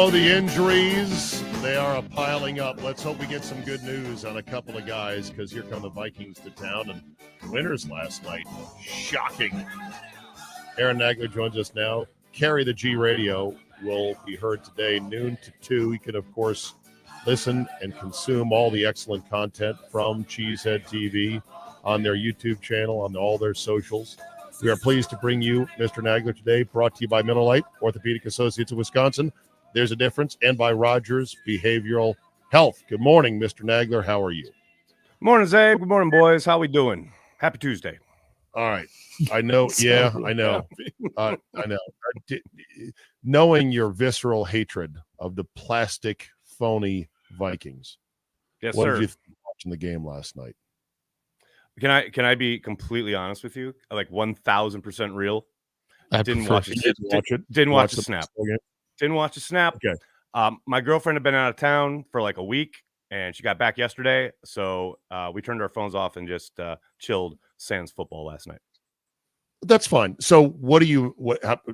know the injuries, they are piling up. Let's hope we get some good news on a couple of guys, because here come the Vikings to town, and winners last night. Shocking. Aaron Nagler joins us now. Carry the G Radio will be heard today, noon to 2. You can, of course, listen and consume all the excellent content from Cheesehead TV on their YouTube channel, on all their socials. We are pleased to bring you Mr. Nagler today, brought to you by Miller Lite, Orthopedic Associates of Wisconsin. There's a difference, and by Rogers Behavioral Health. Good morning, Mr. Nagler. How are you? Morning, Czabe. Good morning, boys. How we doing? Happy Tuesday. All right. I know. Yeah, I know. I know. Knowing your visceral hatred of the plastic, phony Vikings. Yes, what sir. did you think watching the game last night? Can I be completely honest with you? Like 1,000% real. I didn't watch it. Didn't watch the snap. Didn't watch the snap. Okay. My girlfriend had been out of town for like a week, and she got back yesterday. So we turned our phones off and just chilled sans football last night. That's fine. So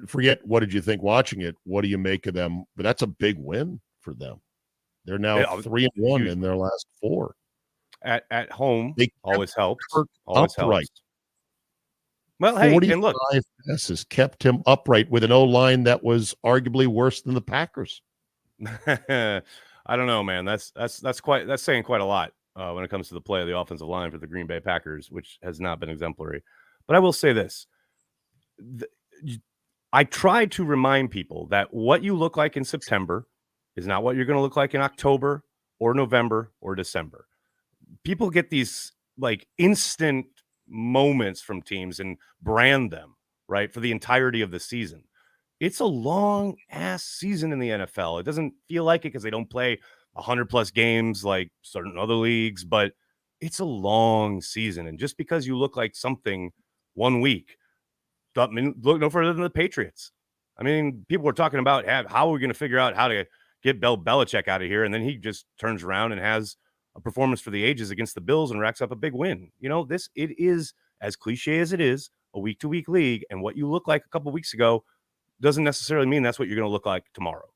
forget what did you think watching it? What do you make of them? But that's a big win for them. They're now 3-1 in their last 4. At home, they always helps. Always helps. Well, hey, and look, 45 passes kept him upright with an O-line that was arguably worse than the Packers. I don't know, man. That's saying quite a lot when it comes to the play of the offensive line for the Green Bay Packers, which has not been exemplary. But I will say this: I try to remind people that what you look like in September is not what you're going to look like in October or November or December. People get these like instant moments from teams and brand them, right, for the entirety of the season. It's a long ass season in the NFL. It doesn't feel like it because they don't play 100+ games like certain other leagues, but it's a long season. And just because you look like something one week, look no further than the Patriots. I mean, people were talking about how are we going to figure out how to get Bill Belichick out of here, and then he just turns around and has a performance for the ages against the Bills and racks up a big win. You know, it is, as cliche as it is, a week-to-week league, and what you look like a couple of weeks ago doesn't necessarily mean that's what you're going to look like tomorrow.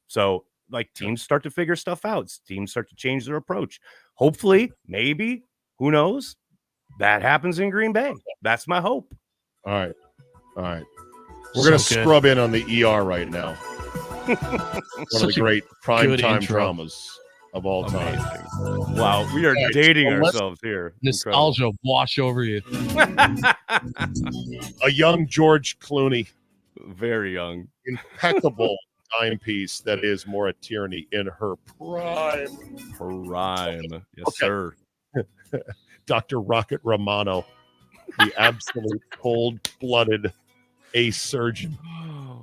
So, like, teams start to figure stuff out. Teams start to change their approach. Hopefully, maybe, who knows, that happens in Green Bay. That's my hope. All right. We're going to scrub in on the ER right now. One of the great primetime dramas of all time. Wow, we are dating ourselves here. Nostalgia wash over you. A young George Clooney. Very young. Impeccable timepiece that is Maura Tierney in her prime. Yes, sir. Dr. Rocket Romano, the absolute cold-blooded ace surgeon.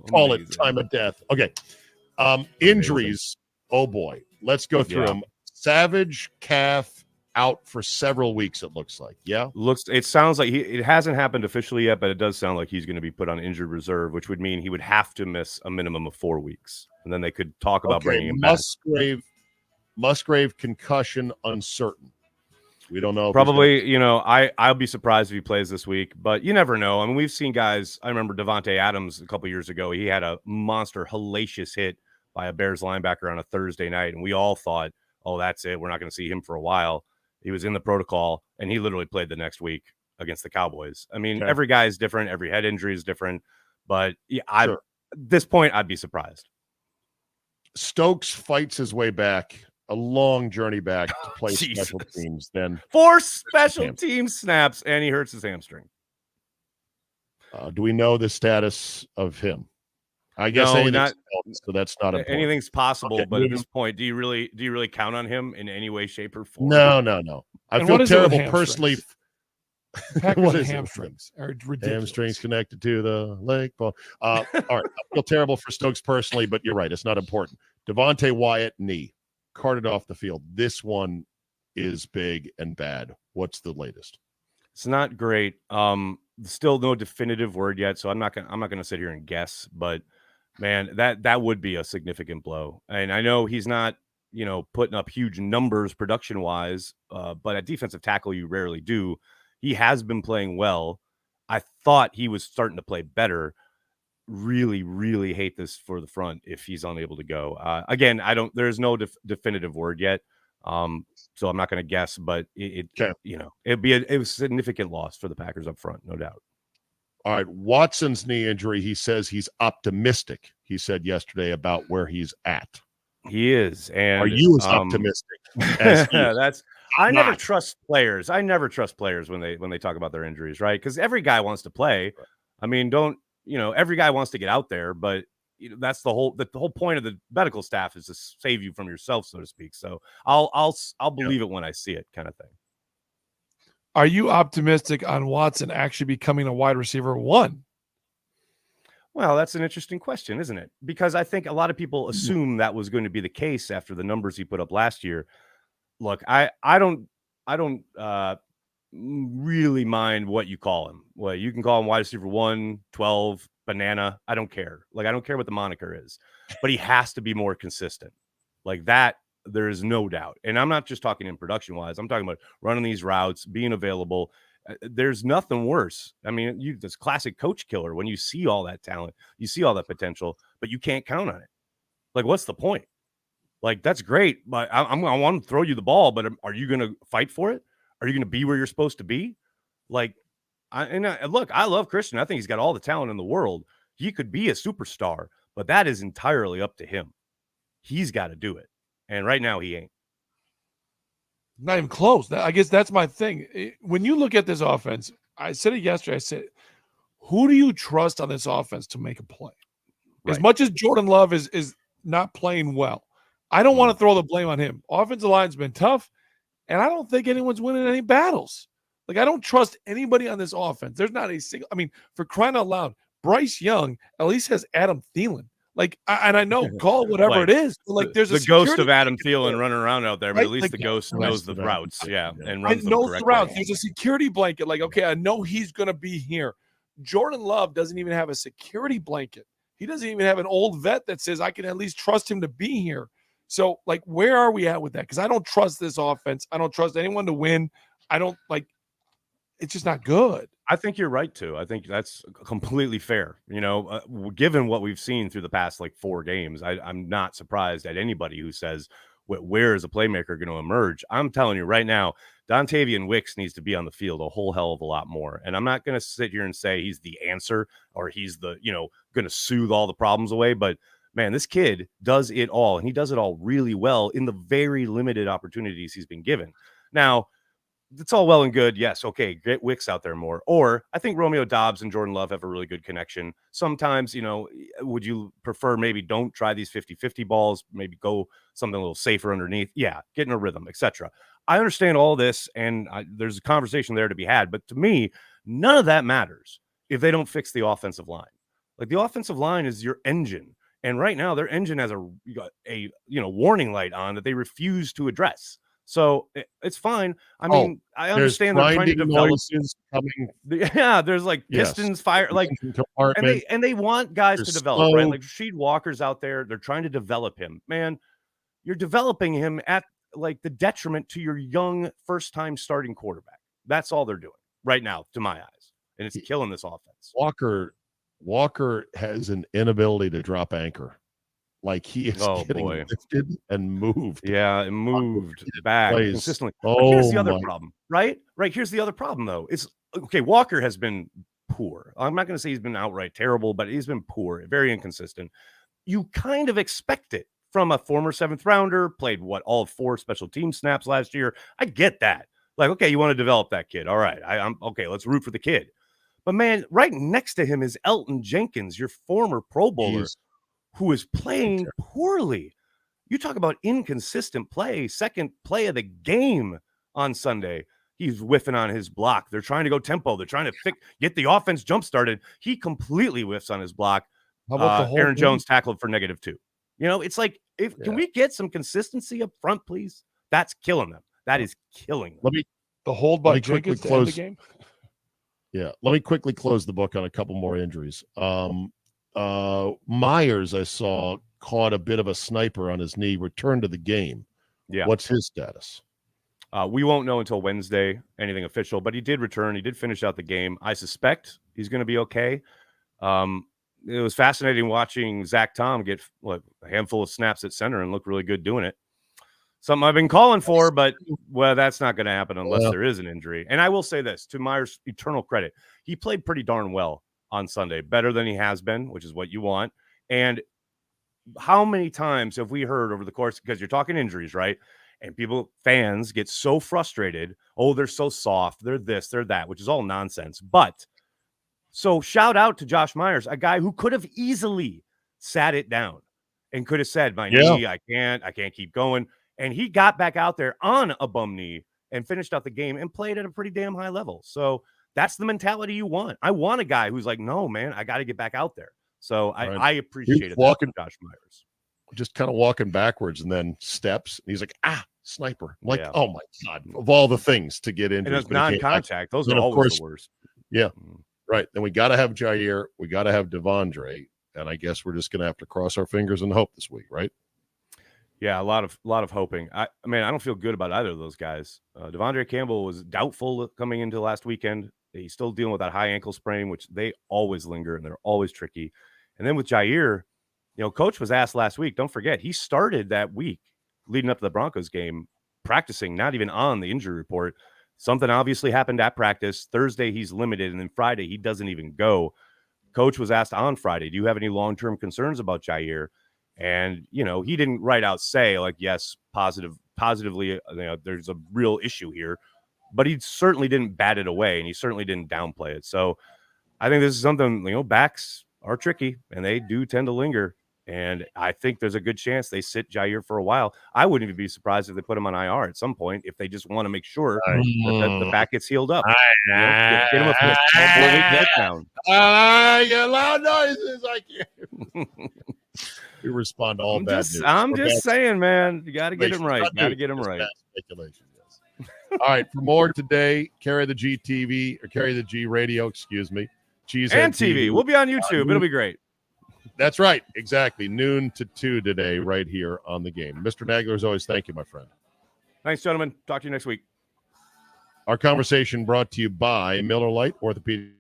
Call it time of death. Okay. Injuries. Oh, boy. Let's go through them. Savage calf out for several weeks, it looks like. Yeah? It sounds like it hasn't happened officially yet, but it does sound like he's going to be put on injured reserve, which would mean he would have to miss a minimum of 4 weeks. And then they could talk about bringing him back. Musgrave concussion uncertain. We don't know. Probably, I'll be surprised if he plays this week, but you never know. I mean, we've seen guys. I remember Devontae Adams a couple years ago. He had a monster, hellacious hit by a Bears linebacker on a Thursday night, and we all thought, oh, that's it. We're not going to see him for a while. He was in the protocol, and he literally played the next week against the Cowboys. I mean, Every guy is different. Every head injury is different. But at this point, I'd be surprised. Stokes fights his way back. A long journey back to play special teams. Then 4 special team snaps, and he hurts his hamstring. Do we know the status of him? I guess so that's not important. Anything's possible, but at this point, do you really count on him in any way, shape, or form? No. I feel terrible personally. What is hamstrings? Hamstrings connected to the leg bone. All right, I feel terrible for Stokes personally, but you're right. It's not important. Devontae Wyatt knee. Carted off the field. This one is big and bad. What's the latest? It's not great. Still no definitive word yet, so I'm not gonna sit here and guess. But man, that would be a significant blow. And I know he's not, putting up huge numbers production wise, but at defensive tackle you rarely do. He has been playing well. I thought he was starting to play better. really, really hate this for the front if he's unable to go. Again, there's no definitive word yet. So I'm not going to guess, but it'd be a significant loss for the Packers up front, no doubt. All right, Watson's knee injury, he says he's optimistic, he said yesterday, about where he's at. He is. And are you as optimistic as he is? I never trust players. I never trust players when they talk about their injuries, right? Because every guy wants to play. I mean, every guy wants to get out there, but that's the whole point of the medical staff is to save you from yourself, so to speak. So I'll believe it when I see it, kind of thing. Are you optimistic on Watson actually becoming a wide receiver 1? Well, that's an interesting question, isn't it? Because I think a lot of people assume that was going to be the case after the numbers he put up last year. Look, I don't really mind what you call him. Well, you can call him wide receiver 1, 12, banana. I don't care. Like, I don't care what the moniker is, but he has to be more consistent. Like that, there is no doubt. And I'm not just talking in production wise. I'm talking about running these routes, being available. There's nothing worse. I mean, this classic coach killer when you see all that talent, you see all that potential, but you can't count on it. Like, what's the point? Like, that's great, but I want to throw you the ball, but are you going to fight for it? Are you going to be where you're supposed to be? Like, look, I love Christian. I think he's got all the talent in the world. He could be a superstar, but that is entirely up to him. He's got to do it. And right now he ain't. Not even close. I guess that's my thing. When you look at this offense, I said it yesterday. I said, who do you trust on this offense to make a play? Right. As much as Jordan Love is not playing well, I don't want to throw the blame on him. Offensive line's been tough, and I don't think anyone's winning any battles. Like, I don't trust anybody on this offense. There's not a single – I mean, for crying out loud, Bryce Young at least has Adam Thielen. Like, and I know, call whatever it is. But like, there's the ghost of Adam Thielen running around out there, but at least the ghost knows the routes, and runs them correctly. The routes. There's a security blanket. Like, okay, I know he's going to be here. Jordan Love doesn't even have a security blanket. He doesn't even have an old vet that says I can at least trust him to be here. So, like, where are we at with that? Because I don't trust this offense. I don't trust anyone to win. I don't like. It's just not good. I think you're right, too. I think that's completely fair. Given what we've seen through the past, 4 games, I'm not surprised at anybody who says, where is a playmaker going to emerge? I'm telling you right now, Dontavian Wicks needs to be on the field a whole hell of a lot more. And I'm not going to sit here and say he's the answer or he's the, going to soothe all the problems away. But, man, this kid does it all, and he does it all really well in the very limited opportunities he's been given. Now, it's all well and good. Yes. Okay. Get Wicks out there more. Or I think Romeo Doubs and Jordan Love have a really good connection. Sometimes, would you prefer maybe don't try these 50-50 balls, maybe go something a little safer underneath? Yeah. Get in a rhythm, etc. I understand all this, and there's a conversation there to be had. But to me, none of that matters if they don't fix the offensive line. Like, the offensive line is your engine. And right now their engine has a warning light on that they refuse to address. So it's fine. I mean, I understand they're trying to develop. Coming. Yeah, there's pistons fire, and they want guys to develop, right? Like Rasheed Walker's out there. They're trying to develop him. Man, you're developing him at the detriment to your young first-time starting quarterback. That's all they're doing right now, to my eyes, and it's killing this offense. Walker has an inability to drop anchor. Like, he is getting lifted and moved. Yeah, and moved back consistently. Here's the other problem, right? Here's the other problem, though. It's okay. Walker has been poor. I'm not going to say he's been outright terrible, but he's been poor, very inconsistent. You kind of expect it from a former 7th rounder, played all 4 special team snaps last year. I get that. Like, okay, you want to develop that kid. All right. I'm okay. Let's root for the kid. But, man, right next to him is Elton Jenkins, your former Pro Bowler, who is playing poorly. You talk about inconsistent play. Second play of the game on Sunday, he's whiffing on his block. They're trying to go tempo. They're trying to get the offense jump started. He completely whiffs on his block. How about Aaron Jones tackled for -2. It's like, can we get some consistency up front, please? That's killing them. That is killing them. The hold by Jenkins to end the game. Yeah, let me quickly close the book on a couple more injuries. Myers, I saw, caught a bit of a sniper on his knee, returned to the game. Yeah. What's his status? We won't know until Wednesday, anything official, but he did return. He did finish out the game. I suspect he's going to be okay. it was fascinating watching Zach Tom get a handful of snaps at center and look really good doing it. Something I've been calling for, but that's not going to happen unless there is an injury. And I will say this, to Myers' eternal credit, he played pretty darn well on Sunday, better than he has been, which is what you want. And how many times have we heard over the course, because you're talking injuries, right? And fans get so frustrated. Oh, they're so soft. They're this, they're that, which is all nonsense. But so shout out to Josh Myers, a guy who could have easily sat it down and could have said, my knee, I can't keep going. And he got back out there on a bum knee and finished out the game and played at a pretty damn high level. So that's the mentality you want. I want a guy who's like, no, man, I got to get back out there. So I appreciate it. Josh Myers. Just kind of walking backwards and then steps. And he's like, sniper. I'm like, oh my God, of all the things to get into. And it's non-contact. Those are always the worst. Yeah. Right. Then we got to have Jair. We got to have Devondre. And I guess we're just going to have to cross our fingers and hope this week, right? Yeah, a lot of hoping. I mean, I don't feel good about either of those guys. Devondre Campbell was doubtful coming into last weekend. He's still dealing with that high ankle sprain, which they always linger and they're always tricky. And then with Jair, Coach was asked last week, don't forget, he started that week leading up to the Broncos game practicing, not even on the injury report. Something obviously happened at practice. Thursday, he's limited. And then Friday, he doesn't even go. Coach was asked on Friday, do you have any long-term concerns about Jair? And, he didn't right out say like, yes, positively, there's a real issue here, but he certainly didn't bat it away and he certainly didn't downplay it. So I think this is something, backs are tricky and they do tend to linger. And I think there's a good chance they sit Jair for a while. I wouldn't even be surprised if they put him on IR at some point if they just want to make sure that the back gets healed up. Get him a 4-week down. I get loud noises. I can't. We respond to all bad news. I'm just saying, man. You got to get him right. Got to get him right. Speculation, yes. All right. For more today, Carry the G TV or Carry the G Radio, excuse me. Cheesehead and TV. We'll be on YouTube. It'll be great. That's right. Exactly. Noon to 2 today, right here on the game. Mr. Nagler, as always, thank you, my friend. Thanks, gentlemen. Talk to you next week. Our conversation brought to you by Miller Lite Orthopedic.